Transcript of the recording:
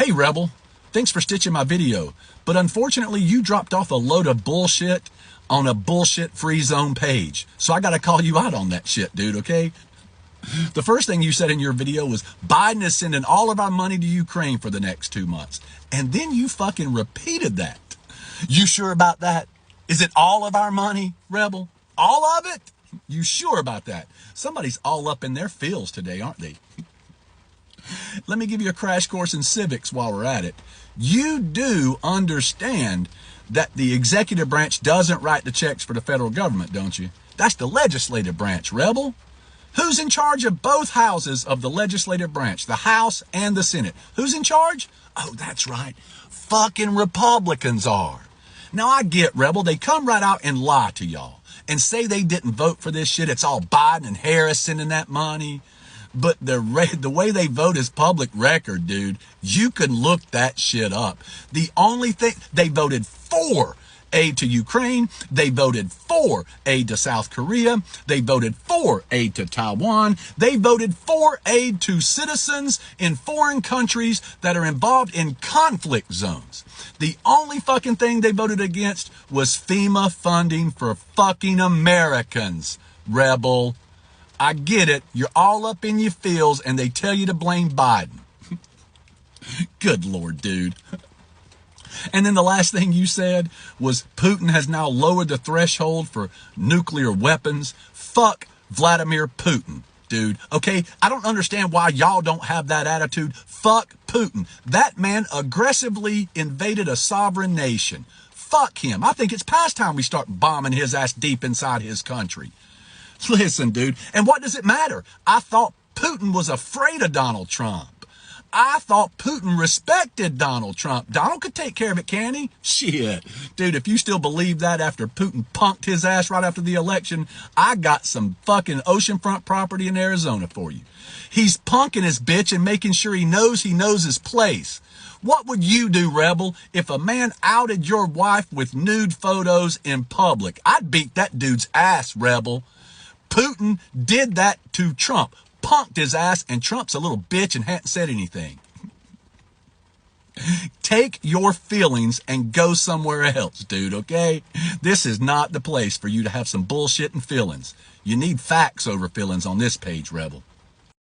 Hey Rebel, thanks for stitching my video, but unfortunately you dropped off a load of bullshit on a bullshit free zone page. So I gotta call you out on that shit, dude, okay? The first thing you said in your video was Biden is sending all of our money to Ukraine for the next 2 months. And then you fucking repeated that. You sure about that? Is it all of our money, Rebel? All of it? You sure about that? Somebody's all up in their feels today, aren't they? Let me give you a crash course in civics while we're at it. You do understand that the executive branch doesn't write the checks for the federal government, don't you? That's the legislative branch, Rebel. Who's in charge of both houses of the legislative branch, the House and the Senate? Who's in charge? Oh, that's right. Fucking Republicans are. Now I get, Rebel, they come right out and lie to y'all and say they didn't vote for this shit. It's all Biden and Harris sending that money. But the way they vote is public record, dude. You can look that shit up. The only thing, they voted for aid to Ukraine. They voted for aid to South Korea. They voted for aid to Taiwan. They voted for aid to citizens in foreign countries that are involved in conflict zones. The only fucking thing they voted against was FEMA funding for fucking Americans, Rebel. I get it. You're all up in your feels and they tell you to blame Biden. Good Lord, dude. And then the last thing you said was Putin has now lowered the threshold for nuclear weapons. Fuck Vladimir Putin, dude. Okay, I don't understand why y'all don't have that attitude. Fuck Putin. That man aggressively invaded a sovereign nation. Fuck him. I think it's past time we start bombing his ass deep inside his country. Listen, dude, and what does it matter? I thought Putin was afraid of Donald Trump. I thought Putin respected Donald Trump. Donald could take care of it, can he? Shit. Dude, if you still believe that after Putin punked his ass right after the election, I got some fucking oceanfront property in Arizona for you. He's punking his bitch and making sure he knows his place. What would you do, Rebel, if a man outed your wife with nude photos in public? I'd beat that dude's ass, Rebel. Putin did that to Trump, punked his ass, and Trump's a little bitch and hadn't said anything. Take your feelings and go somewhere else, dude, okay? This is not the place for you to have some bullshit and feelings. You need facts over feelings on this page, Rebel.